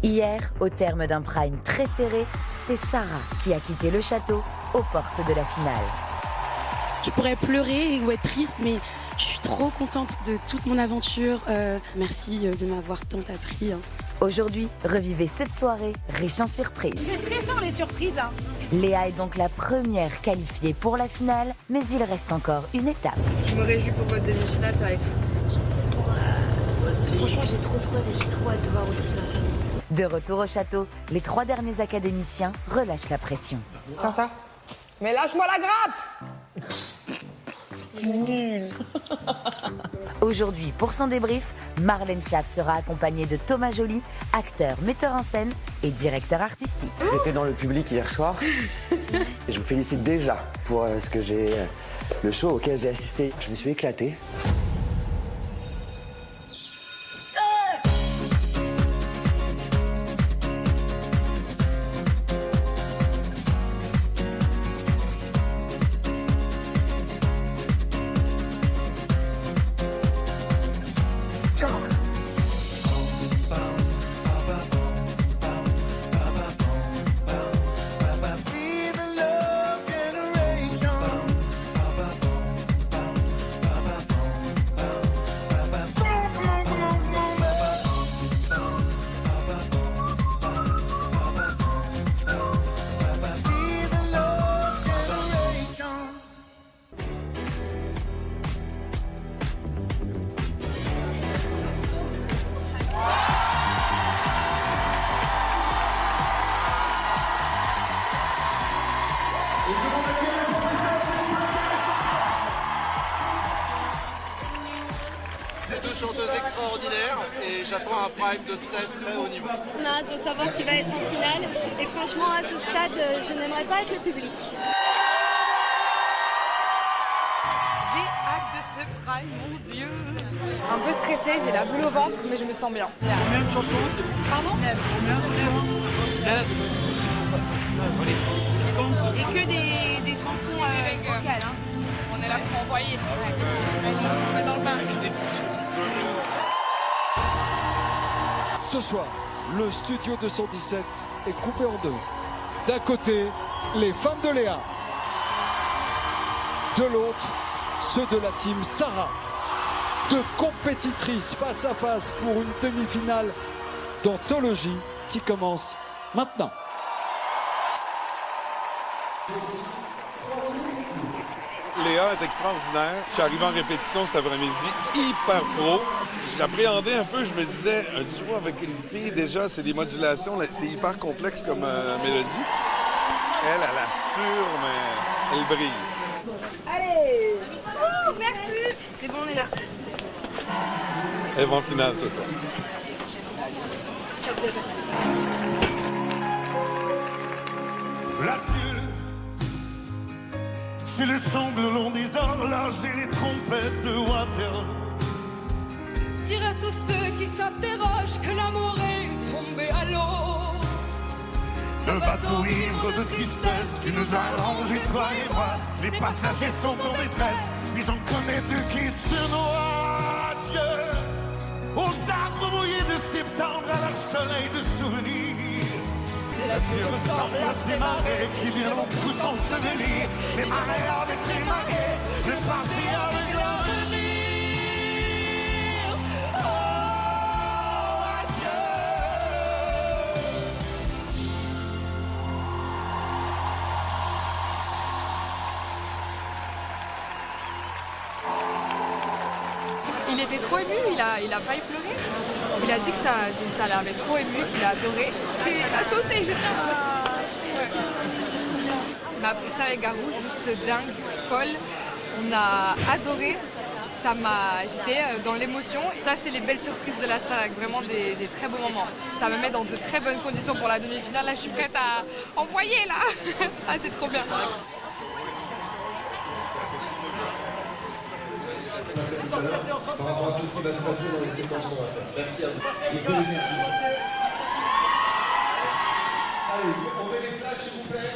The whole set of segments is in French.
Hier, au terme d'un prime très serré, c'est Sarah qui a quitté le château aux portes de la finale. Je pourrais pleurer ou être triste, mais je suis trop contente de toute mon aventure. Merci de m'avoir tant appris. Aujourd'hui, revivez cette soirée riche en surprises. C'est très fort les surprises. Léa est donc la première qualifiée pour la finale, mais il reste encore une étape. Je me réjouis pour votre demi-finale, ça va être fou. Franchement, j'ai trop hâte et j'ai trop hâte de voir aussi ma famille. De retour au château, les 3 derniers académiciens relâchent la pression. Ça. Mais lâche-moi la grappe. C'est nul. Aujourd'hui, pour son débrief, Marlène Schaff sera accompagnée de Thomas Joly, acteur, metteur en scène et directeur artistique. J'étais dans le public hier soir et je vous félicite déjà pour le show auquel j'ai assisté. Je me suis éclaté. C'est 2 chanteuses extraordinaires et j'attends un prime de très haut niveau. On a hâte de savoir qui va être en finale et franchement à ce stade je n'aimerais pas être le public. J'ai hâte de ce prime, mon Dieu. Un peu stressée, j'ai la boule au ventre, mais je me sens bien. Combien de chansons? Pardon? 9. Et que des chansons vocales. Hein. On est là pour envoyer. Allez, je mets dans le bain. Ce soir, le studio 217 est coupé en deux. D'un côté, les fans de Léa. De l'autre, ceux de la team Sarah. 2 compétitrices face à face pour une demi-finale d'anthologie qui commence maintenant. Léa est extraordinaire. Je suis arrivé en répétition cet après-midi, hyper pro. J'appréhendais un peu, je me disais, un duo avec une fille, déjà, c'est des modulations, c'est hyper complexe comme mélodie. Elle assure, mais elle brille. Allez! Oh, merci! C'est bon, on est là. Elle va en finale ce soir. Là-dessus, c'est le sangle le long des horloges et les trompettes de Waterloo. Dire à tous ceux qui s'interrogent que l'amour est tombé à l'eau. Le bateau ivre de tristesse qui nous a rangés, toi et moi. Les passagers sont en détresse, mais j'en connais 2 qui se noient. Dieu, aux arbres mouillés de septembre, à leur soleil de souvenirs. Là-dessus ressemble à ces marées qui viendront tout ensevelir. Les marées avec les marées, le passé avec l'avenir. Oh, adieu. Il était trop ému, il a failli pleurer. Il a dit que ça l'avait trop ému, qu'il a adoré. Puis il a saucé, j'ai fait ouais. On a appris ça avec Garou, juste dingue, folle. On a adoré. J'étais dans l'émotion. Ça, c'est les belles surprises de la Starac, vraiment des très beaux moments. Ça me met dans de très bonnes conditions pour la demi-finale. Là, je suis prête à envoyer, là. Ah, c'est trop bien. C'est en 30 secondes. Tout ce qui va se passer dans les séquences qu'on va faire. Merci à vous. Et bonne énergie. Allez, on met les flashs, s'il vous plaît.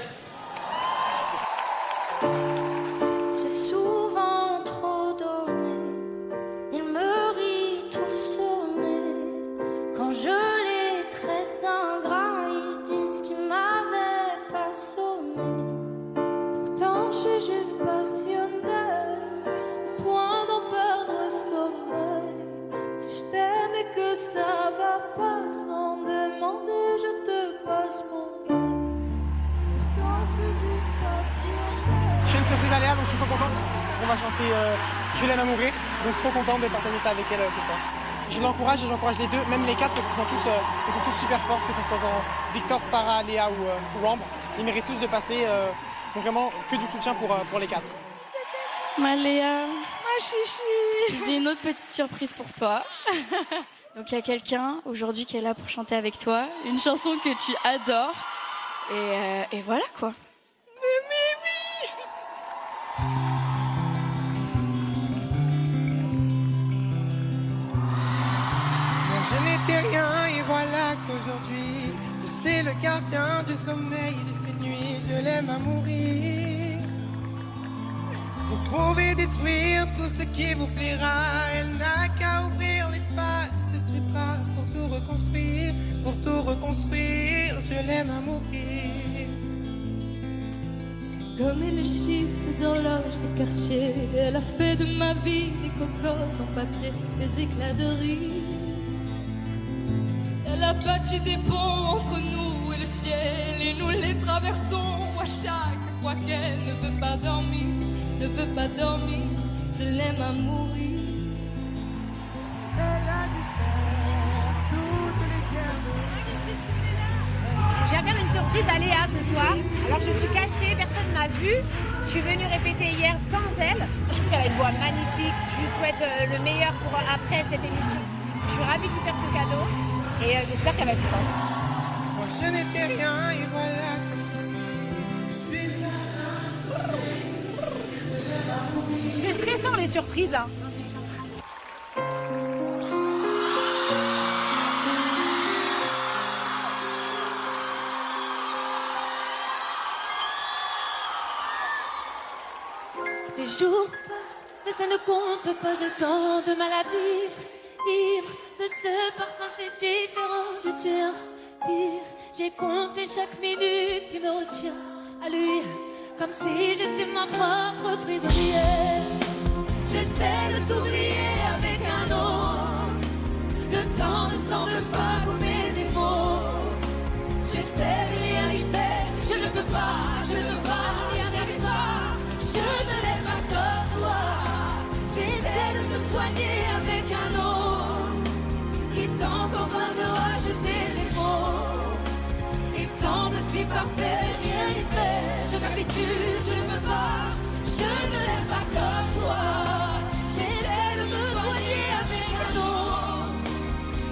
J'ai souvent trop donné, il me rit tout sonné quand je les traite d'un va pas sans demander, je te passe mon nom. Quand je suis juste partie. Je fais une surprise à Léa, donc je suis trop contente. On va chanter Je l'aime à mourir, donc trop contente de partager ça avec elle ce soir. Je l'encourage et j'encourage les deux, même les quatre, parce qu'ils sont tous super forts, que ce soit Victor, Sarah, Léa ou Ambre. Ils méritent tous de passer, donc vraiment que du soutien pour les quatre. Ma Léa, ma chichi, j'ai une autre petite surprise pour toi. Donc il y a quelqu'un aujourd'hui qui est là pour chanter avec toi, une chanson que tu adores, et voilà quoi. Je n'étais rien et voilà qu'aujourd'hui je suis le gardien du sommeil de ces nuits. Je l'aime à mourir. Vous pouvez détruire tout ce qui vous plaira. Elle n'a qu'à ouvrir l'espace de ses bras pour tout reconstruire, pour tout reconstruire. Je l'aime à mourir. Comme les chiffres, les horloges des quartiers, elle a fait de ma vie des cocottes en papier, des éclats de rire. Elle a bâti des ponts entre nous et le ciel, et nous les traversons à chaque fois qu'elle ne veut pas dormir, ne veut pas dormir. Je l'aime à mourir. Elle a dû faire toutes les guerres. Je viens faire une surprise à Léa ce soir. Alors je suis cachée, personne ne m'a vue. Je suis venue répéter hier sans elle. Je trouve qu'elle a une voix magnifique. Je lui souhaite le meilleur pour après cette émission. Je suis ravie de lui faire ce cadeau. Et j'espère qu'elle va être contente. Moi je n'étais rien et voilà qu'aujourd'hui je suis là. C'est stressant les surprises. Hein. Les jours passent, mais ça ne compte pas, j'ai tant de mal à vivre. Ivre de ce parfum, c'est différent du tien. Pire, j'ai compté chaque minute qui me retient à lui, comme si j'étais ma propre prisonnière. J'essaie de t'oublier avec un autre. Le temps ne semble pas comme mes défauts. J'essaie de rien y faire, je ne peux pas, rien n'arrive pas. Je ne l'aime pas comme toi. J'essaie de me soigner avec un autre qui tente enfin de racheter des mots. Il semble si parfait, rien n'y fait. Je capitule, je ne peux pas. Je ne l'aime pas comme toi. J'essaie de me soigner avec un autre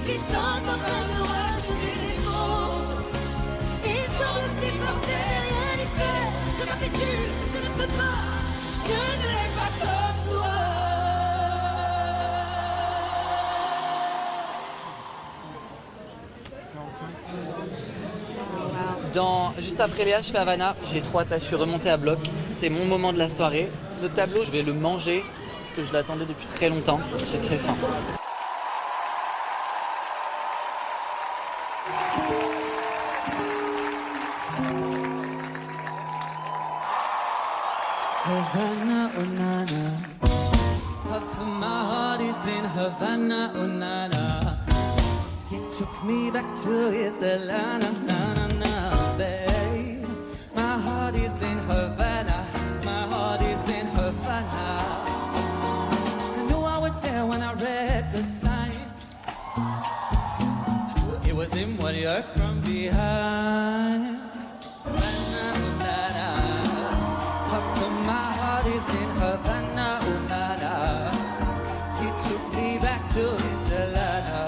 qui tente enfin de racheter des mots. Il semble si parfait, rien n'y fait. Je capitule, je ne peux pas. Je ne l'aime pas comme toi. Juste après Léa, je fais Havana. J'ai trop hâte, je suis remontée à bloc. C'est mon moment de la soirée. Ce tableau, je vais le manger parce que je l'attendais depuis très longtemps. J'ai très faim. Havana, oh nana. Half of my heart is in Havana, oh nana. He took me back to his Atlanta, na na na, babe. My heart is in Havana, my heart is in Havana. I knew I was there when I read the sign. It was him what he heard from behind. Havana, oh nana. Half of my heart is in Havana, oh nana. He took me back to his Atlanta.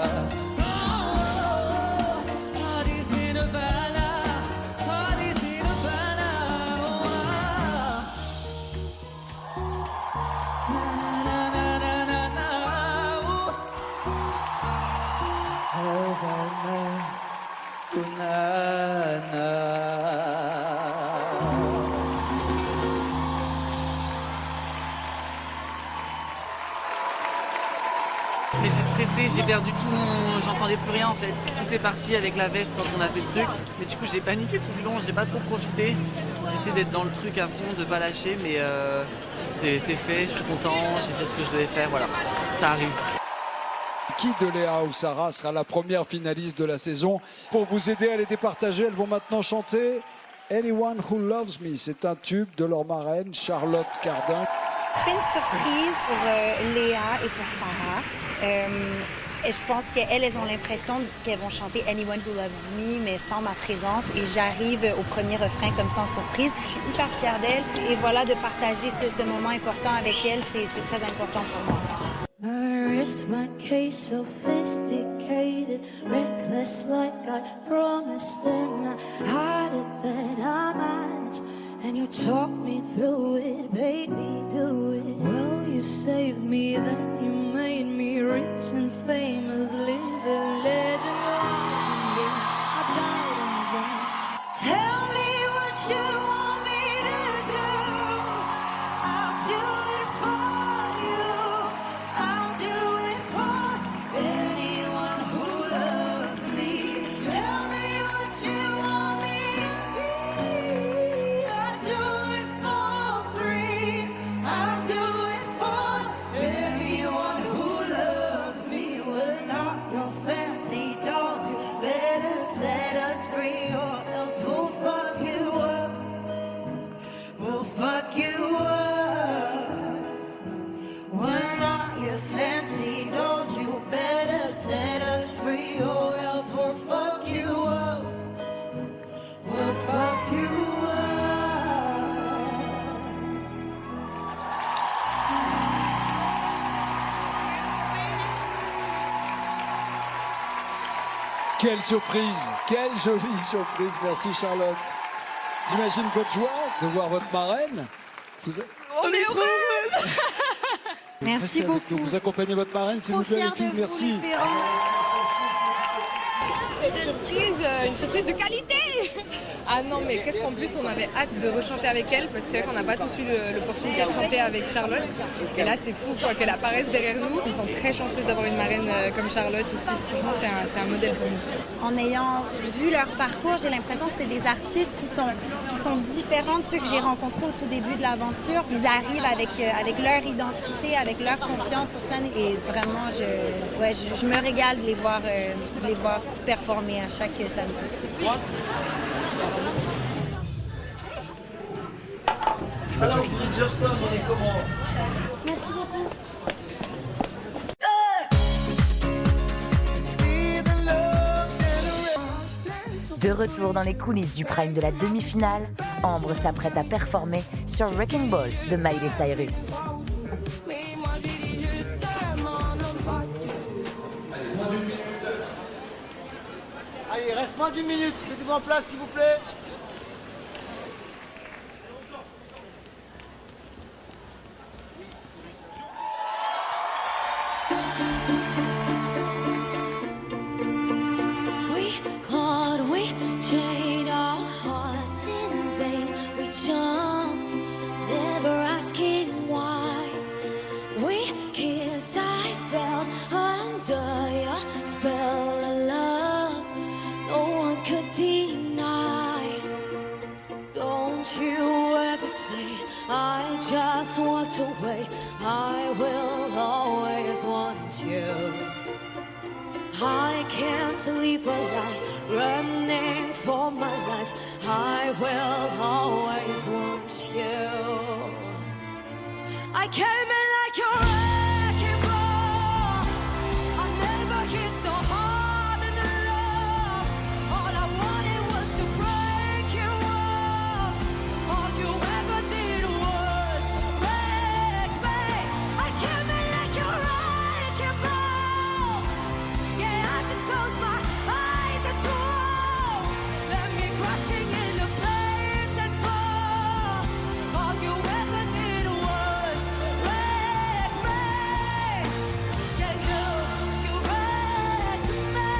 Mais j'ai stressé, j'ai perdu tout mon... J'entendais plus rien en fait. Tout est parti avec la veste quand on a fait le truc. Mais du coup j'ai paniqué tout le long, j'ai pas trop profité. J'essaie d'être dans le truc à fond, de pas lâcher, mais c'est fait, je suis content, j'ai fait ce que je devais faire, voilà. Ça arrive. qui de Léa ou Sarah sera la première finaliste de la saison. Pour vous aider à les départager, elles vont maintenant chanter Anyone Who Loves Me. C'est un tube de leur marraine, Charlotte Cardin. Je fais une surprise pour Léa et pour Sarah. Et je pense qu'elles ont l'impression qu'elles vont chanter Anyone Who Loves Me, mais sans ma présence. Et j'arrive au premier refrain comme ça en surprise. Je suis hyper fière d'elles. Et voilà, de partager ce moment important avec elles, c'est très important pour moi. My wrist, my case, sophisticated, reckless like I promised, and I had it, then I managed, and you talked me through it, baby, do it. Well, you saved me, then you made me rich and famous, live the legend, legendary. I died on that. Tell me what you want me to do. I'll do it for you. I'll do it for anyone who loves me. Tell me what you want me to be. I'll do it for free. I'll do it for anyone who loves me. We're not your fancy dolls. You better set us free, or else we'll fuck you up. We'll fuck you up. We're not your fancy dolls. You better set us free, or else we'll fuck you up. We'll fuck you up. Quelle surprise, quelle jolie surprise. Merci Charlotte. J'imagine votre joie de voir votre marraine. On est heureuses. Merci beaucoup. Vous accompagnez votre marraine, s'il vous plaît, les filles. Merci. C'est une surprise de qualité. Ah non, mais qu'est-ce qu'en plus on avait hâte de rechanter avec elle, parce que c'est vrai qu'on n'a pas tous eu l'opportunité de chanter avec Charlotte. Et là c'est fou quoi, qu'elle apparaisse derrière nous. Nous sommes très chanceuses d'avoir une marraine comme Charlotte ici. Franchement c'est un modèle pour nous. En ayant vu leur parcours, j'ai l'impression que c'est des artistes qui sont différents de ceux que j'ai rencontrés au tout début de l'aventure. Ils arrivent avec leur identité, avec leur confiance sur scène, et vraiment je me régale de les voir performer à chaque samedi. Alors, Bridgerton, on est comment? Merci beaucoup. De retour dans les coulisses du prime de la demi-finale, Ambre s'apprête à performer sur Wrecking Ball de Miley Cyrus. Allez, il reste moins d'une minute. Mettez-vous en place, s'il vous plaît. We clawed, we chained our hearts in vain. We jumped, never asking why. We kissed, I fell under your spell of love. No one could deny. Don't you ever say I just walked away. I will always want you. I can't leave a lie, running for my life. I will always want you. I came in like a wrecking ball. I never hit so hard in love. All I wanted was to break your walls. All you ever did was break me. I came in like a wrecking ball. Yeah, I just close my eyes and swore. Let me crashing in the flames and fall. All you ever did was wreck me. Yeah, you wrecked me.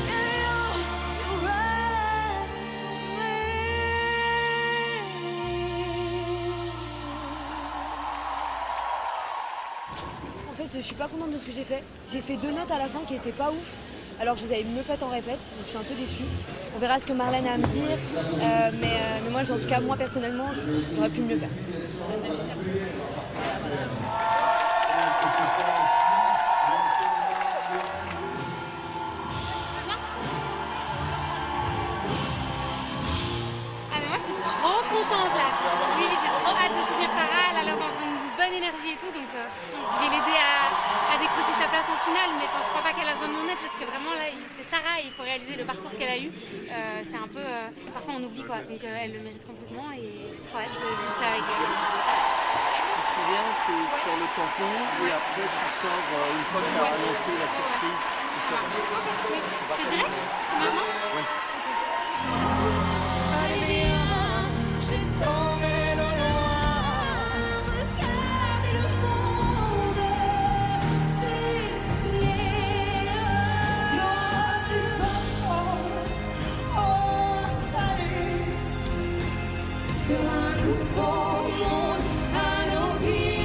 Yeah, you wrecked me. En fait, je suis pas contente de ce que j'ai fait. J'ai fait 2 notes à la fin qui étaient pas ouf, alors que je les avais mieux faites en répète, donc je suis un peu déçue. On verra ce que Marlène a à me dire, mais moi, en tout cas, moi personnellement, j'aurais pu mieux faire. tout, donc je vais l'aider à décrocher sa place en finale, mais je crois pas qu'elle a besoin de mon aide parce que vraiment là c'est Sarah et il faut réaliser le parcours qu'elle a eu. C'est un peu, parfois on oublie quoi, donc elle le mérite complètement et je travaille ça avec elle. Tu te souviens, tu es sur le tampon et après tu sors, une fois que tu as annoncé la surprise, tu sors. Oui. C'est direct? C'est maintenant? Oui. J'ai tombé dans le noir, regardez le monde s'éveiller. L'aura du pardon, oh salut, pour un nouveau monde à nos pieds.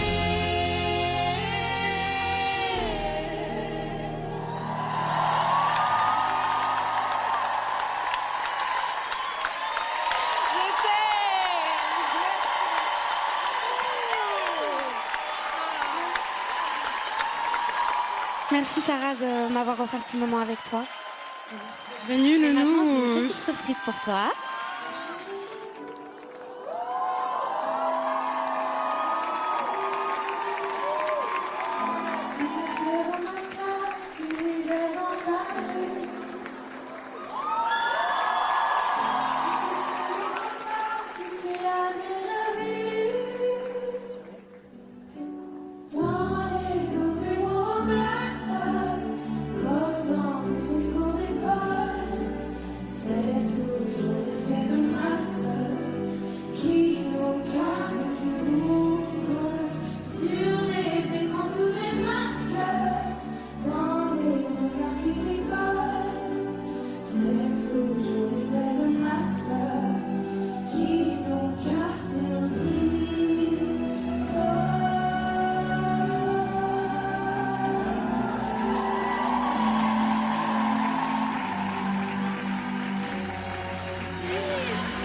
Merci Sarah de m'avoir offert ce moment avec toi. Venue, Et maintenant, j'ai une Nounou. petite surprise pour toi.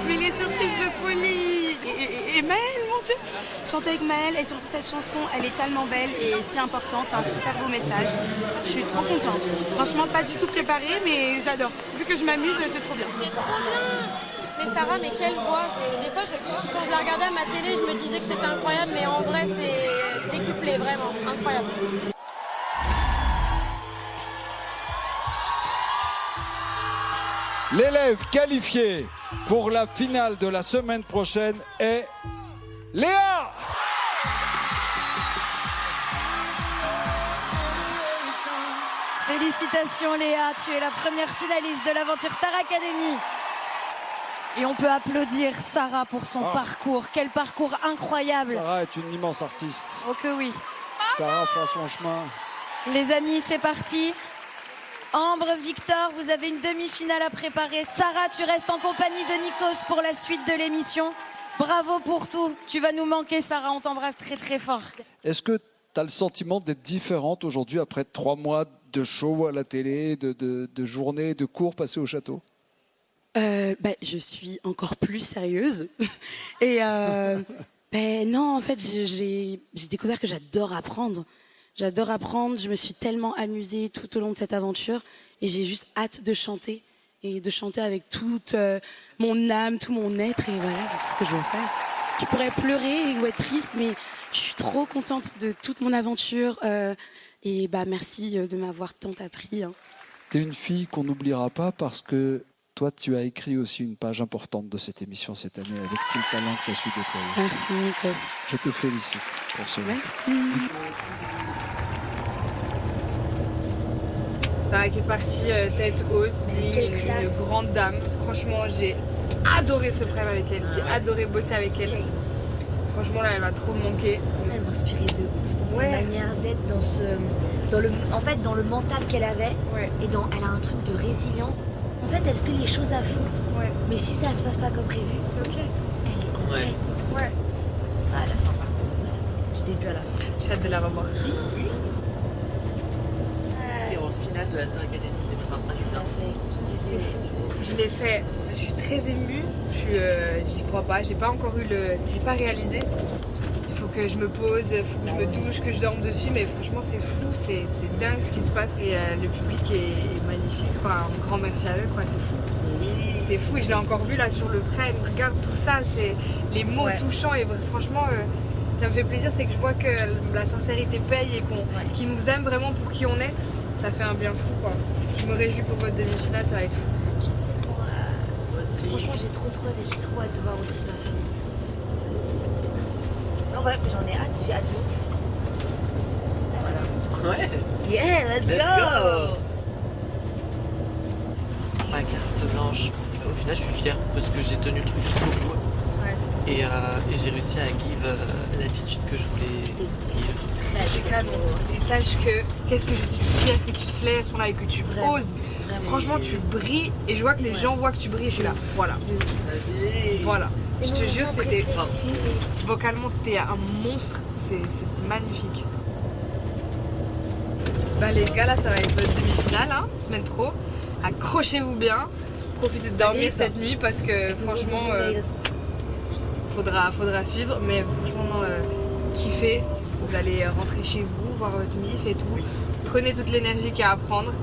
Mais les surprises de folie et Maëlle, mon Dieu. Chanter avec Maëlle et surtout cette chanson, elle est tellement belle et si importante, c'est un super beau message. Je suis trop contente. Franchement, pas du tout préparée, mais j'adore. Vu que je m'amuse, c'est trop bien. C'est trop bien. Mais Sarah, mais quelle voix. Des fois, quand je la regardais à ma télé, je me disais que c'était incroyable, mais en vrai, c'est décuplé, vraiment. Incroyable. L'élève qualifié pour la finale de la semaine prochaine est Léa. Félicitations Léa, tu es la première finaliste de l'aventure Star Academy. Et on peut applaudir Sarah pour son parcours. Quel parcours incroyable. Sarah est une immense artiste. Oh que oui. Sarah fera son chemin. Les amis, c'est parti. Ambre, Victor, vous avez une demi-finale à préparer. Sarah, tu restes en compagnie de Nikos pour la suite de l'émission. Bravo pour tout. Tu vas nous manquer, Sarah. On t'embrasse très très fort. Est-ce que tu as le sentiment d'être différente aujourd'hui après 3 mois de show à la télé, de journées, de cours passés au château? Je suis encore plus sérieuse. Et non, en fait, j'ai découvert que j'adore apprendre. J'adore apprendre, je me suis tellement amusée tout au long de cette aventure et j'ai juste hâte de chanter et de chanter avec toute mon âme, tout mon être et voilà, c'est ce que je veux faire. Je pourrais pleurer ou être triste, mais je suis trop contente de toute mon aventure et merci de m'avoir tant appris. Hein. Tu es une fille qu'on n'oubliera pas parce que toi, tu as écrit aussi une page importante de cette émission cette année avec tout le talent que tu as su déployer. Merci, Nicolas. Je te félicite pour ce Merci. Sarah qui est partie tête haute, digne, une grande dame. Franchement, j'ai adoré ce prime avec elle, j'ai adoré bosser avec elle. Franchement, là, elle m'a trop manqué. Elle m'inspirait de ouf dans sa manière d'être, dans le mental qu'elle avait. Et elle a un truc de résilience. En fait, elle fait les choses à fond. Mais si ça se passe pas comme prévu, c'est ok. Elle est ouais. À la fin, par contre, du début à la fin. J'ai hâte de la revoir. T'es en finale de la Star Academy, j'ai fait 25 minutes. C'est fou. Je l'ai fait, je suis très émue, j'y crois pas, j'ai pas encore j'ai pas réalisé. Il faut que je me pose, il faut que je me douche, que je dorme dessus, mais franchement c'est fou, c'est dingue ce qui se passe et le public est magnifique, quoi. Un grand merci à eux, quoi. C'est fou. C'est fou et je l'ai encore vu là sur le prime, regarde tout ça, c'est les mots touchants et franchement ça me fait plaisir, c'est que je vois que la sincérité paye et qu'ils nous aiment vraiment pour qui on est. Ça fait un bien fou quoi. Je me réjouis pour votre demi-finale, ça va être fou. Franchement, j'ai trop hâte et j'ai trop hâte de voir aussi ma famille. Non, voilà, j'en ai hâte, j'ai hâte de ouf. Voilà. Ouais. Yeah, let's go. Ma carte blanche. Au final, je suis fier parce que j'ai tenu le truc jusqu'au bout. Ouais, et j'ai réussi à give l'attitude que je voulais give. C'était canon. Et sache que, qu'est-ce que je suis fière que tu te laisses là et que tu oses. Franchement, tu brilles et je vois que les gens voient que tu brilles et je suis là. Voilà. Voilà. Je te jure, c'était. Vocalement, t'es un monstre. C'est magnifique. Bah, les gars, là, ça va être votre demi-finale, hein, semaine pro. Accrochez-vous bien. Profitez de dormir cette nuit parce que franchement, faudra suivre. Mais franchement, kiffez. Vous allez rentrer chez vous, voir votre mif et tout. Prenez toute l'énergie qu'il y a à prendre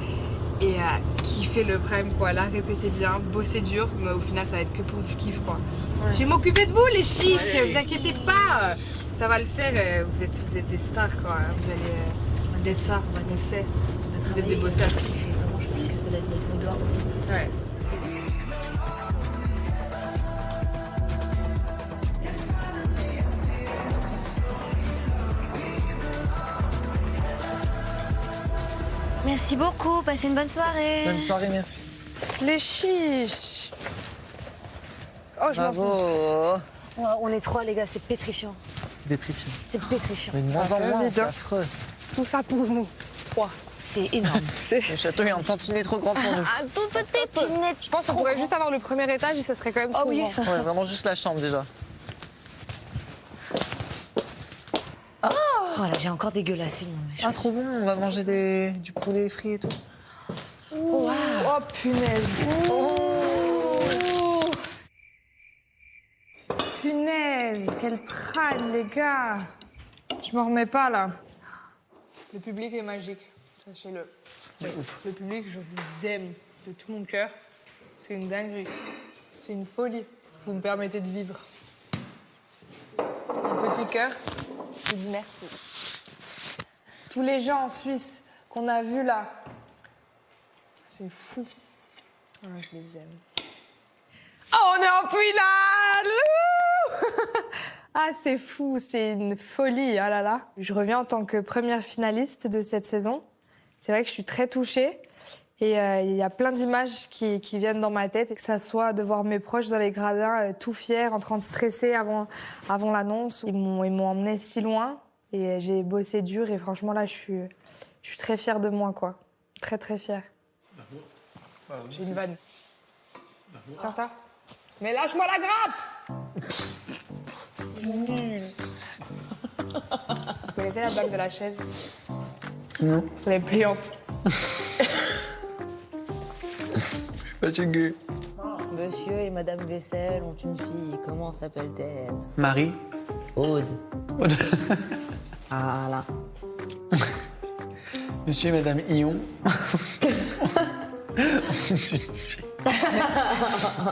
et kiffez le prime quoi. Là, répétez bien, bossez dur, mais au final, ça va être que pour du kiff quoi. Ouais. Je vais m'occuper de vous les chiches, vous inquiétez pas. Ça va le faire. Vous êtes des stars quoi. Vous allez être ça. On sait. Vous êtes des bosseurs. Vraiment, je pense que ça doit être notre mot d'ordre. Ouais. Merci beaucoup, passez une bonne soirée. Bonne soirée, merci. Les chiches. Oh, je m'en fous. On est trois, les gars, c'est pétrifiant. C'est pétrifiant. C'est pétrifiant. Mais de moins en moins, c'est affreux. Tout ça pour nous. 3. C'est énorme. Le château est un tantinet trop grand pour nous. Un tout petit tantinet. Je pense qu'on pourrait juste avoir le premier étage et ça serait quand même trop grand. Ouais, vraiment juste la chambre déjà. Voilà, j'ai encore dégueulassé. Ah, trop bon, on va manger du poulet frit et tout. Oh, wow. Oh punaise. Oh. Punaise, quel crâne, les gars. Je m'en remets pas, là. Le public est magique, sachez-le. Le public, je vous aime de tout mon cœur. C'est une dinguerie. C'est une folie, ce que vous me permettez de vivre. Mon petit cœur, je vous dis merci. Tous les gens en Suisse qu'on a vus là, c'est fou. Ah, je les aime. Oh, on est en finale. Ah, c'est fou, c'est une folie. Ah là là. Je reviens en tant que première finaliste de cette saison. C'est vrai que je suis très touchée. Et il y a plein d'images qui viennent dans ma tête. Que ça soit de voir mes proches dans les gradins, tout fiers, en train de stresser avant l'annonce. Ils m'ont emmenée si loin. Et j'ai bossé dur. Et franchement, là, je suis très fière de moi, quoi. Très, très fière. J'ai une vanne. Tiens ça. Mais lâche-moi la grappe. C'est nul. Vous connaissez la bague de la chaise? Non. Elle est pliante. Fatigué. Monsieur et Madame Vaisselle ont une fille. Comment s'appelle-t-elle? Marie. Aude. Aude. Ah là. Monsieur et Madame Ion.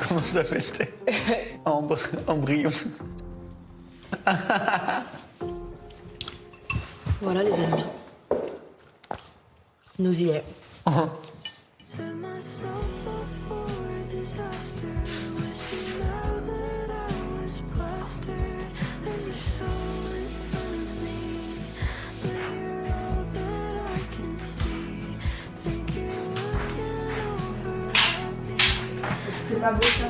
Comment s'appelle-t-elle? Embryon. Voilà les amis. Nous y est. C'est pas beau ça.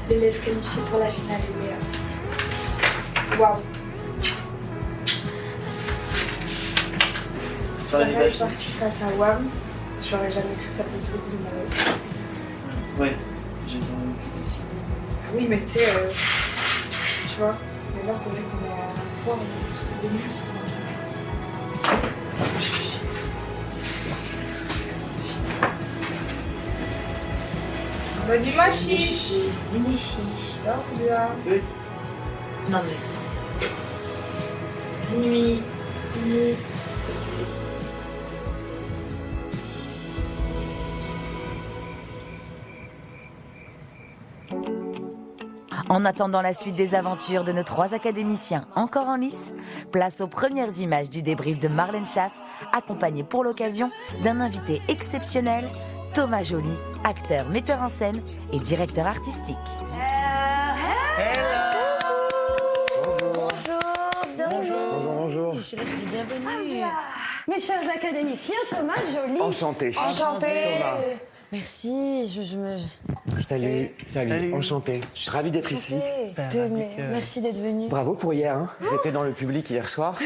L'élève qualifié pour la finale, Léa. Waouh. Sarah est partie face à WAM. J'aurais jamais cru ça possible de ma vie. Ouais, j'ai vraiment eu aussi. Ah oui, mais tu sais, tu vois, mais là c'est vrai qu'on est à un point où on est tous des nuls. Bah dis ma chiche. Mini chiche. Bien. Oui. Non mais. Nuit. Nuit. En attendant la suite des aventures de nos 3 académiciens encore en lice, place aux premières images du débrief de Marlène Schaff, accompagné pour l'occasion d'un invité exceptionnel, Thomas Joly, acteur, metteur en scène et directeur artistique. Bonjour. Je dis bienvenue. Mes chers académiciens, Thomas Joly. Enchanté. Thomas. Merci, Salut, enchanté. Je suis ravi d'être ici. Merci d'être venu. Bravo pour hier, hein. J'étais dans le public hier soir.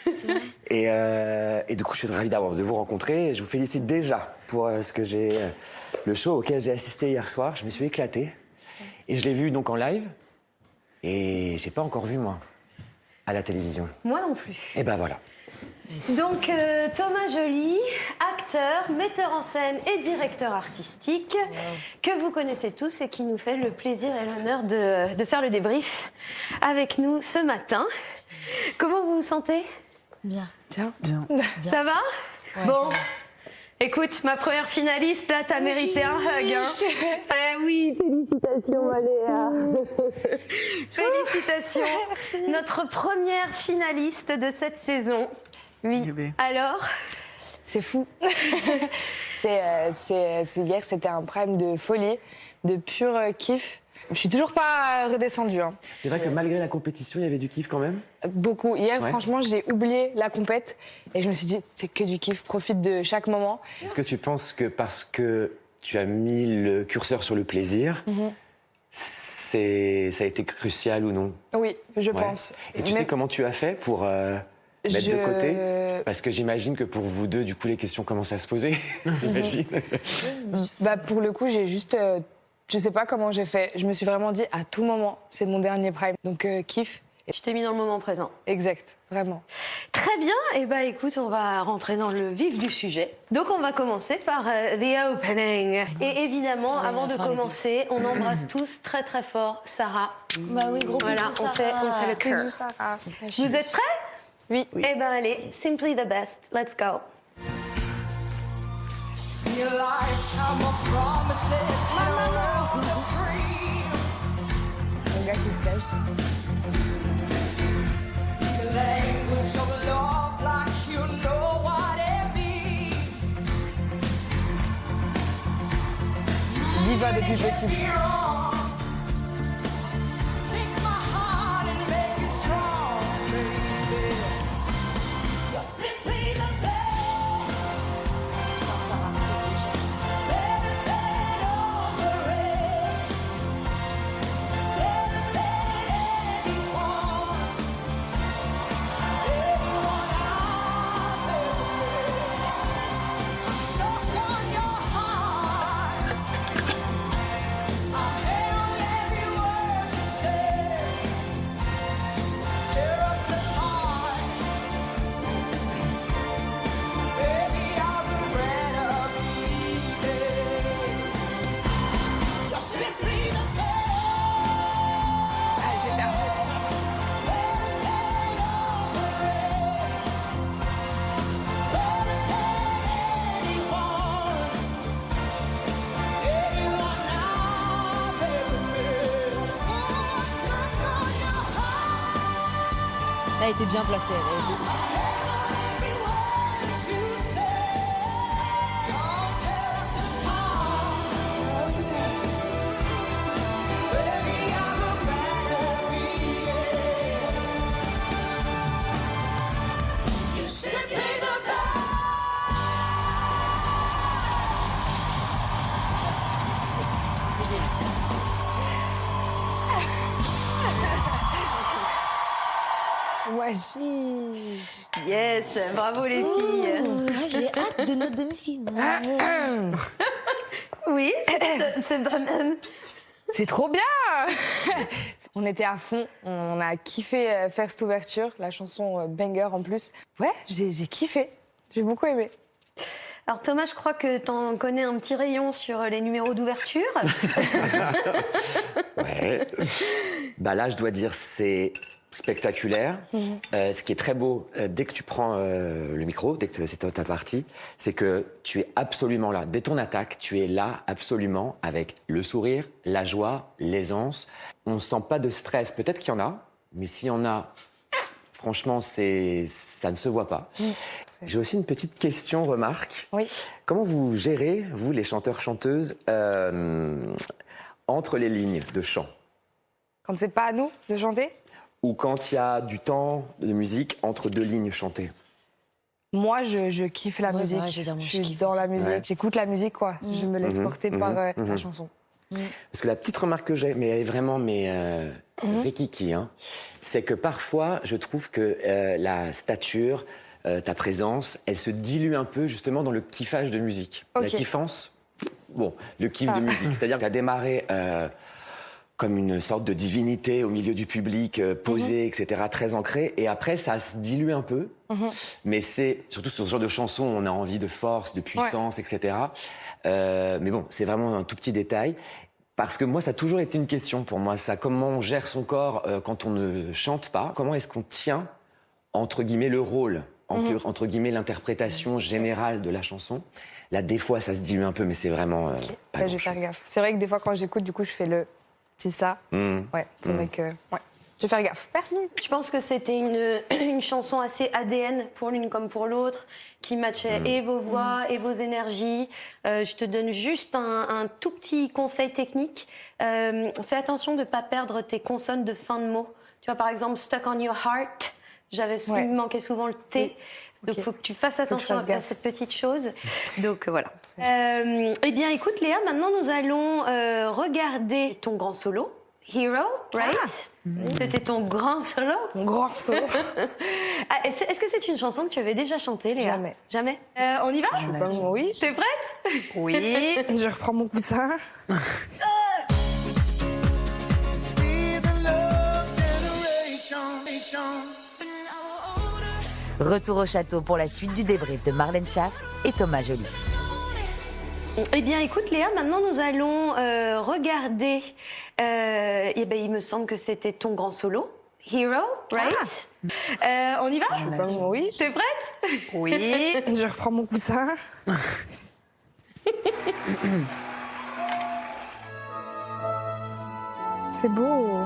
C'est vrai. Et du coup, je suis ravi de vous rencontrer. Je vous félicite déjà pour le show auquel j'ai assisté hier soir. Je me suis éclaté. Et je l'ai vu donc en live. Et j'ai pas encore vu, moi, à la télévision. Moi non plus. Et ben voilà. Donc Thomas Joly, acteur, metteur en scène et directeur artistique, que vous connaissez tous et qui nous fait le plaisir et l'honneur de faire le débrief avec nous ce matin. Comment vous vous sentez? Bien. Ça va? Ouais, bon. ça va. Écoute, ma première finaliste, là, t'as mérité un hug, hein. Oui, félicitations, Maléa. Félicitations. Notre première finaliste de cette saison. Oui. Alors? C'est fou. Hier, c'était un prime de folie, de pur kiff. Je suis toujours pas redescendue. Hein. C'est vrai que malgré la compétition, il y avait du kiff quand même? Beaucoup. Hier, Ouais. franchement, j'ai oublié la compète et je me suis dit, c'est que du kiff, profite de chaque moment. Est-ce que tu penses que parce que tu as mis le curseur sur le plaisir, ça a été crucial ou non? Oui, je Ouais. pense. Et tu sais comment tu as fait pour mettre de côté? Parce que j'imagine que pour vous deux, du coup, les questions commencent à se poser. J'imagine. Bah, pour le coup, j'ai juste... je sais pas comment j'ai fait. Je me suis vraiment dit, à tout moment, c'est mon dernier prime. Donc, kiff. Tu t'es mis dans le moment présent. Exact, vraiment. Très bien. Et bah écoute, on va rentrer dans le vif du sujet. Donc on va commencer par the opening. Et évidemment, avant de commencer, on embrasse tous très très fort Sarah. Bah oui, gros Voilà, bisous, on fait le cœur. Bisous, Sarah. Vous êtes prêts? Oui. Eh ben allez, simply the best. Let's go. Your lifetime of promises and a world of dreams. Le gars qui se cache. Speak the language of love like you know what it means. Diva depuis petite. Take my heart and make it strong, baby. You're simply the best. Elle était bien placée. Chiche. Yes, bravo les filles. J'ai hâte de notre demi-finale. Oui, c'est vraiment... C'est trop bien. On était à fond, on a kiffé faire cette ouverture, la chanson banger en plus. Ouais, j'ai kiffé, j'ai beaucoup aimé. Alors Thomas, je crois que t'en connais un petit rayon sur les numéros d'ouverture. Ouais. Bah là, je dois dire, c'est spectaculaire. Ce qui est très beau, dès que tu prends le micro, dès que c'est ta partie, c'est que tu es absolument là. Dès ton attaque, tu es là absolument avec le sourire, la joie, l'aisance. On ne sent pas de stress. Peut-être qu'il y en a, mais s'il y en a, franchement, ça ne se voit pas. J'ai aussi une petite question, remarque. Oui. Comment vous gérez, vous, les chanteurs-chanteuses, entre les lignes de chant? Quand c'est pas à nous de chanter? Ou quand il y a du temps de musique entre deux lignes chantées? Moi, je kiffe la musique. Pareil, je suis dans la musique. Ouais. J'écoute la musique, quoi. Je me laisse porter par la chanson. Parce que la petite remarque que j'ai, mais elle est vraiment rikiki, hein, c'est que parfois, je trouve que la stature, ta présence, elle se dilue un peu justement dans le kiffage de musique. La kiffance, le kiff de musique. C'est-à-dire qu'elle a démarré comme une sorte de divinité au milieu du public, posée, etc., très ancrée. Et après, ça se dilue un peu. Mais c'est, surtout sur ce genre de chansons, on a envie de force, de puissance, etc. Mais bon, c'est vraiment un tout petit détail. Parce que moi, ça a toujours été une question pour moi, ça. Comment on gère son corps quand on ne chante pas? Comment est-ce qu'on tient, entre guillemets, le rôle, entre guillemets, l'interprétation générale de la chanson? Là, des fois, ça se dilue un peu, mais c'est vraiment pas Je vais faire gaffe. C'est vrai que des fois, quand j'écoute, du coup, je fais le... C'est ça. Ouais, faudrait que... Ouais. Je vais faire gaffe. Merci. Je pense que c'était une chanson assez ADN pour l'une comme pour l'autre, qui matchait et vos voix et vos énergies. Je te donne juste un tout petit conseil technique. Fais attention de ne pas perdre tes consonnes de fin de mots. Tu vois, par exemple, Stuck on your heart, il me manquait souvent le T. Donc, il faut que tu fasses attention à cette petite chose. Donc, voilà. Eh bien, écoute, Léa, maintenant, nous allons regarder ton grand solo. Hero, right? C'était ton grand solo? Mon grand solo. Est-ce que c'est une chanson que tu avais déjà chantée, Léa? Jamais. On y va? Oui. T'es prête? Oui. Je reprends mon coussin. Retour au château pour la suite du débrief de Marlène Schaff et Thomas Joly. Eh bien, écoute, Léa, maintenant nous allons regarder. Il me semble que c'était ton grand solo. Hero, right? On y va? Oui. T'es prête? Oui. Je reprends mon coussin. C'est beau.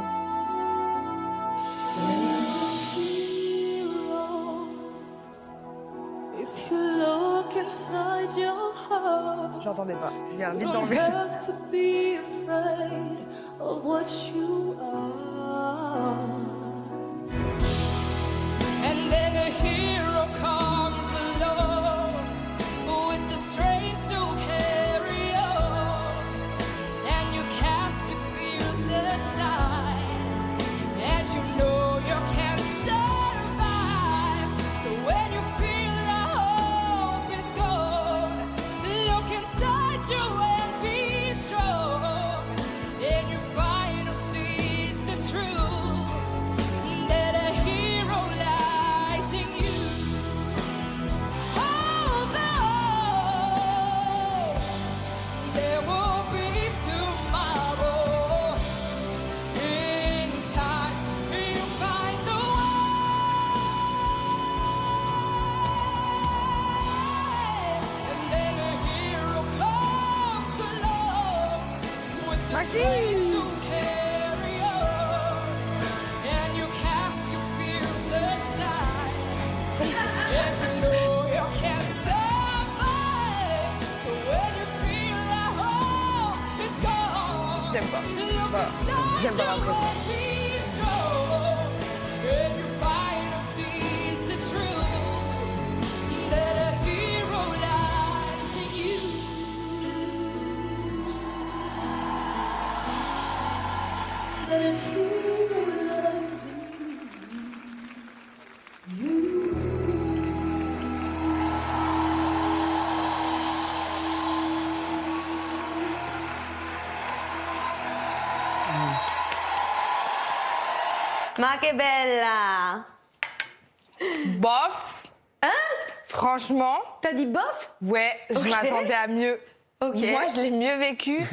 J'entendais pas. Je viens vite dans le And then a hero comes along with the strength to carry on, and you cast your fears aside, and you know you can survive. So when you feel hope is gone, look inside you and be strong, and you finally see the truth that a hero lies in you. Hold on, there will be tomorrow. In time, you find the way, and then a hero comes along with the strength to carry on, and you cast your fears aside, and you know you can survive. So when you feel like hope is gone, J'aime pas. look Voilà. J'aime pas inside you l'impression. and be strong, and you finally see the truth that a hero lies in you. That a hero lies in you. Ma che bella! Bof. Hein? Franchement. T'as dit bof? Ouais, je m'attendais à mieux. Ok. Moi, je l'ai mieux vécu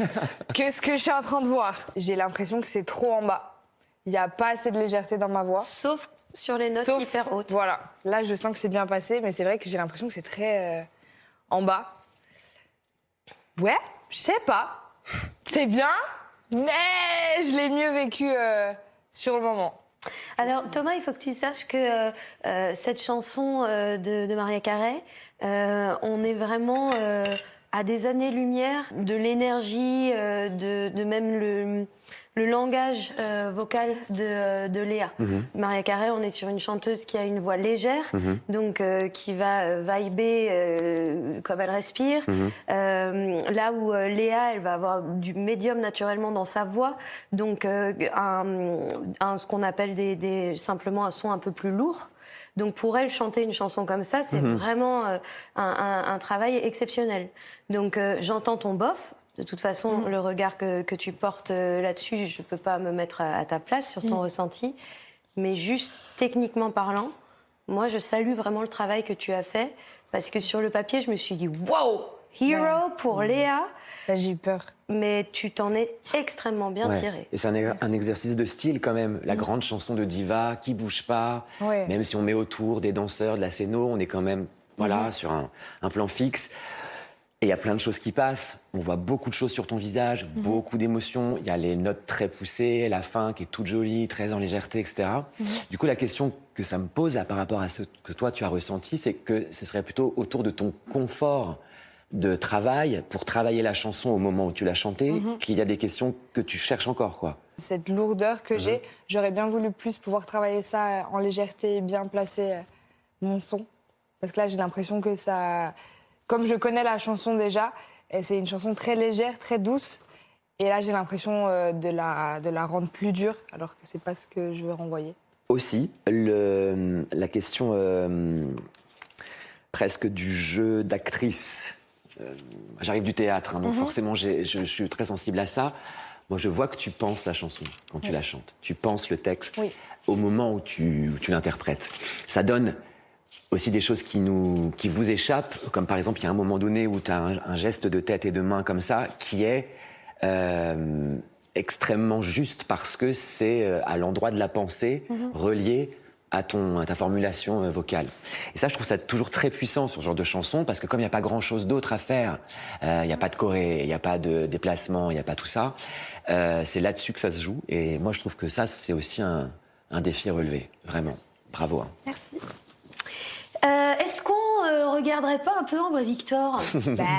que ce que je suis en train de voir. J'ai l'impression que c'est trop en bas. Il n'y a pas assez de légèreté dans ma voix. Sauf sur les notes hyper hautes. Voilà. Là, je sens que c'est bien passé, mais c'est vrai que j'ai l'impression que c'est très en bas. Ouais, je sais pas. C'est bien, mais je l'ai mieux vécu sur le moment. Alors Thomas, il faut que tu saches que cette chanson de Mariah Carey, on est vraiment à des années-lumière de l'énergie, de même le langage vocal de Léa. Mariah Carey, on est sur une chanteuse qui a une voix légère, donc qui va vibrer comme elle respire. Là où Léa, elle va avoir du médium naturellement dans sa voix, donc ce qu'on appelle simplement un son un peu plus lourd. Donc pour elle, chanter une chanson comme ça, c'est vraiment un travail exceptionnel. Donc j'entends ton bof. De toute façon, le regard que tu portes là-dessus, je ne peux pas me mettre à ta place sur ton ressenti. Mais juste techniquement parlant, moi, je salue vraiment le travail que tu as fait. Parce que sur le papier, je me suis dit, wow, hero pour Léa. J'ai eu peur. Mais tu t'en es extrêmement bien tiré. Et c'est un exercice de style quand même. La grande chanson de diva qui bouge pas. Même si on met autour des danseurs, de la scéno, on est quand même sur un plan fixe. Et il y a plein de choses qui passent. On voit beaucoup de choses sur ton visage, beaucoup d'émotions. Il y a les notes très poussées, la fin qui est toute jolie, très en légèreté, etc. Du coup, la question que ça me pose là, par rapport à ce que toi tu as ressenti, c'est que ce serait plutôt autour de ton confort de travail pour travailler la chanson au moment où tu l'as chantée, qu'il y a des questions que tu cherches encore, quoi. Cette lourdeur que j'ai, j'aurais bien voulu plus pouvoir travailler ça en légèreté et bien placer mon son. Parce que là, j'ai l'impression que ça... Comme je connais la chanson déjà, c'est une chanson très légère, très douce. Et là, j'ai l'impression de la rendre plus dure, alors que c'est pas ce que je veux renvoyer. Aussi, la question presque du jeu d'actrice. J'arrive du théâtre, donc forcément, je suis très sensible à ça. Moi, je vois que tu penses la chanson quand tu la chantes. Tu penses le texte au moment où tu l'interprètes. Ça donne aussi des choses qui vous échappent, comme par exemple, il y a un moment donné où tu as un geste de tête et de main comme ça, qui est extrêmement juste parce que c'est à l'endroit de la pensée relié à ta formulation vocale. Et ça, je trouve ça toujours très puissant sur ce genre de chanson, parce que comme il n'y a pas grand-chose d'autre à faire, il n'y a pas de choré, il n'y a pas de déplacement, il n'y a pas tout ça, c'est là-dessus que ça se joue. Et moi, je trouve que ça, c'est aussi un défi relevé, vraiment. Bravo. Merci. Est-ce qu'on regarderait pas un peu Ambre et Victor?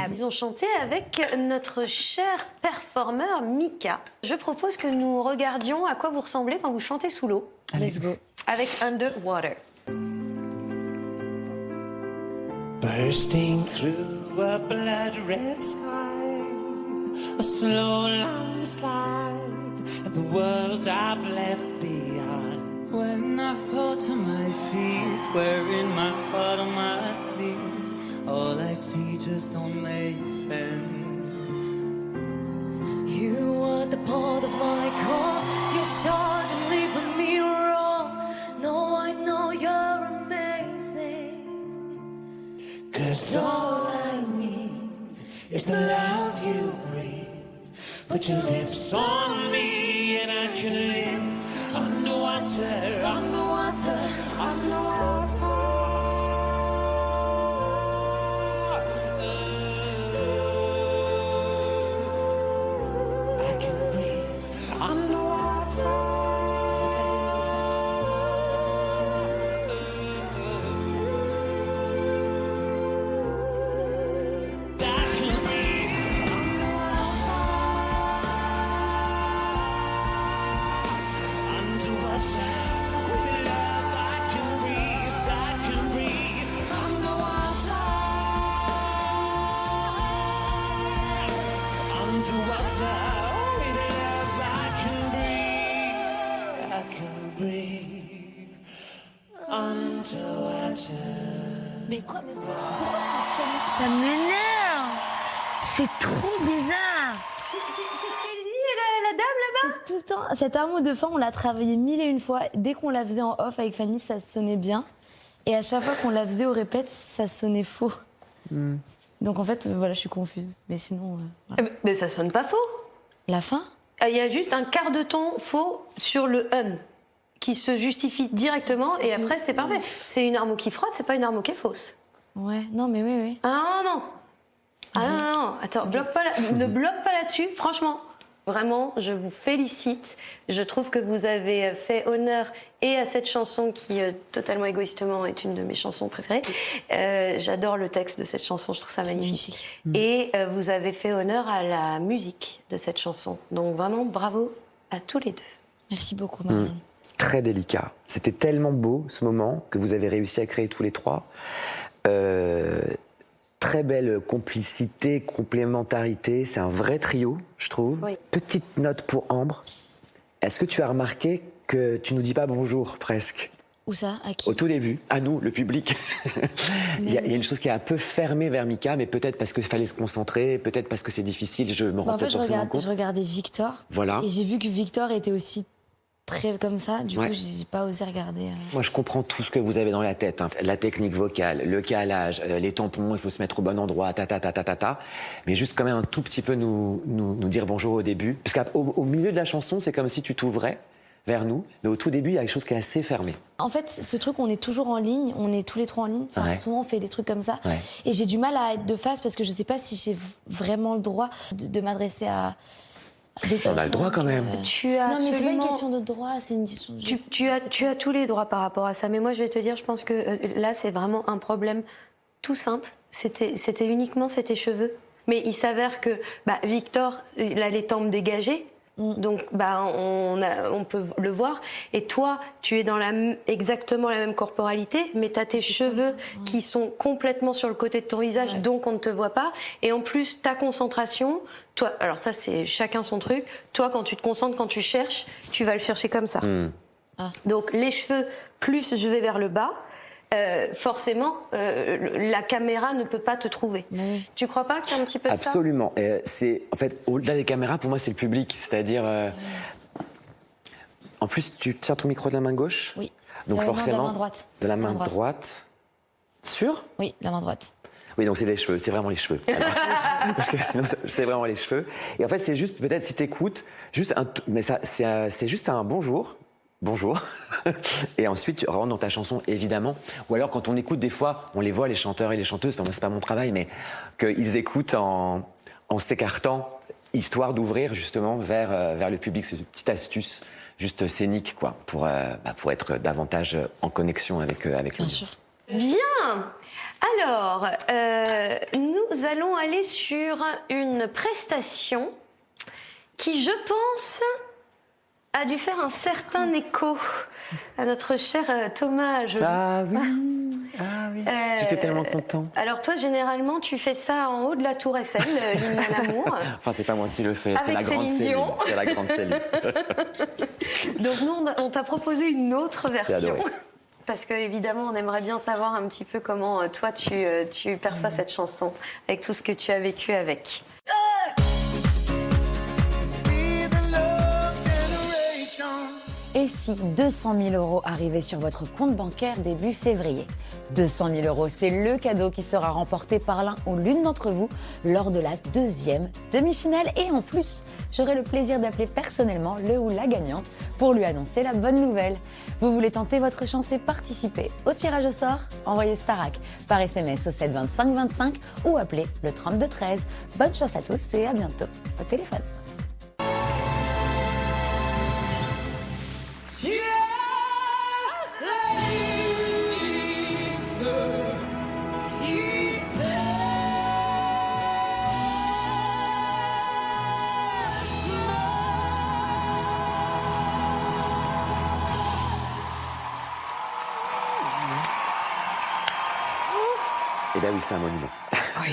Ils ont chanté avec notre cher performeur Mika. Je propose que nous regardions à quoi vous ressemblez quand vous chantez sous l'eau. Let's go. Avec Underwater. Bursting through a blood red sky, a slow landslide of the world I've left behind. When I fall to my feet, wearing my heart on my sleeve, all I see just don't make sense. You are the part of my core. You're short and leaving me wrong. No, I know you're amazing. 'Cause all I need is the love you breathe. Put your lips on me and I can live underwater, underwater, underwater. I can breathe underwater. Mais quoi, mais pourquoi ça m'énerve? C'est trop bizarre. Qu'est-ce qu'elle dit, la dame là-bas? C'est tout le temps. Cet amour de fin, on l'a travaillé 1001 fois. Dès qu'on la faisait en off avec Fanny, ça sonnait bien. Et à chaque fois qu'on la faisait au répète, ça sonnait faux. Donc en fait, voilà, je suis confuse. Mais sinon. Voilà. Mais ça sonne pas faux. La fin? Il y a juste un quart de ton faux sur le un qui se justifie directement et après c'est parfait. C'est une armo qui frotte, c'est pas une armo qui est fausse. Ouais, non, mais oui. Ah non. Attends, ne bloque pas là-dessus, franchement. Vraiment, je vous félicite. Je trouve que vous avez fait honneur et à cette chanson qui, totalement égoïstement, est une de mes chansons préférées. J'adore le texte de cette chanson, je trouve ça magnifique. Et vous avez fait honneur à la musique de cette chanson. Donc vraiment, bravo à tous les deux. Merci beaucoup, Marlène. Très délicat. C'était tellement beau, ce moment, que vous avez réussi à créer tous les trois. Très belle complicité, complémentarité. C'est un vrai trio, je trouve. Oui. Petite note pour Ambre. Est-ce que tu as remarqué que tu nous dis pas bonjour, presque? Où ça? À qui? Au tout début, à nous, le public. Il y a une chose qui est un peu fermée vers Mika, mais peut-être parce qu'il fallait se concentrer, peut-être parce que c'est difficile, je me rends peut-être forcément compte. Je regardais Victor. Voilà. Et j'ai vu que Victor était aussi très comme ça, du coup j'ai pas osé regarder. Moi je comprends tout ce que vous avez dans la tête, hein. La technique vocale, le calage, les tampons, il faut se mettre au bon endroit, mais juste quand même un tout petit peu nous dire bonjour au début, parce qu'au milieu de la chanson c'est comme si tu t'ouvrais vers nous, mais au tout début il y a quelque chose qui est assez fermé. En fait ce truc, on est toujours en ligne, on est tous les trois en ligne, souvent on fait des trucs comme ça, et j'ai du mal à être de face parce que je sais pas si j'ai vraiment le droit de m'adresser à... On a le droit quand même. Non mais c'est pas une question de droit, c'est une question de... Tu as tous les droits par rapport à ça, mais moi je vais te dire, je pense que là c'est vraiment un problème tout simple. C'était uniquement tes cheveux, mais il s'avère que Victor, il a les tempes dégagées. Donc, on peut le voir. Et toi, tu es dans exactement la même corporalité, mais tu as tes cheveux qui sont complètement sur le côté de ton visage, donc on ne te voit pas. Et en plus, ta concentration, toi, alors ça, c'est chacun son truc. Toi, quand tu te concentres, quand tu cherches, tu vas le chercher comme ça. Donc, les cheveux, plus je vais vers le bas, forcément, la caméra ne peut pas te trouver. Tu crois pas qu'il y a un petit peu de ça? Absolument. C'est en fait au-delà des caméras, pour moi, c'est le public. C'est-à-dire, en plus, tu tiens ton micro de la main gauche. Oui. Donc forcément. De la main droite. De la main droite. Sûr? Oui, la main droite. Oui, donc c'est les cheveux, c'est vraiment les cheveux. Alors, parce que sinon, c'est vraiment les cheveux. Et en fait, c'est juste, peut-être si t'écoutes, mais ça, c'est juste un bonjour. Bonjour. Et ensuite, tu rentres dans ta chanson, évidemment. Ou alors, quand on écoute, des fois, on les voit, les chanteurs et les chanteuses, enfin, moi, c'est pas mon travail, mais qu'ils écoutent en s'écartant, histoire d'ouvrir, justement, vers le public. C'est une petite astuce, juste scénique, quoi, pour être davantage en connexion avec l'audience. Bien. Alors, nous allons aller sur une prestation qui, je pense, a dû faire un certain écho à notre cher Thomas Joly. Ah oui. J'étais tellement content. Alors toi, généralement, tu fais ça en haut de la Tour Eiffel, l'hymne à l'amour. Enfin, c'est pas moi qui le fais, c'est la grande Céline. C'est la grande Céline. Donc nous, on t'a proposé une autre version. Parce que évidemment, on aimerait bien savoir un petit peu comment toi tu perçois cette chanson avec tout ce que tu as vécu avec. Et si 200 000 € arrivaient sur votre compte bancaire début février? 200 000 €, c'est le cadeau qui sera remporté par l'un ou l'une d'entre vous lors de la deuxième demi-finale. Et en plus, j'aurai le plaisir d'appeler personnellement le ou la gagnante pour lui annoncer la bonne nouvelle. Vous voulez tenter votre chance et participer au tirage au sort? Envoyez Starac par SMS au 7 25 25 ou appelez le 32 13. Bonne chance à tous et à bientôt au téléphone. Eh bien oui, c'est un monument. Oui.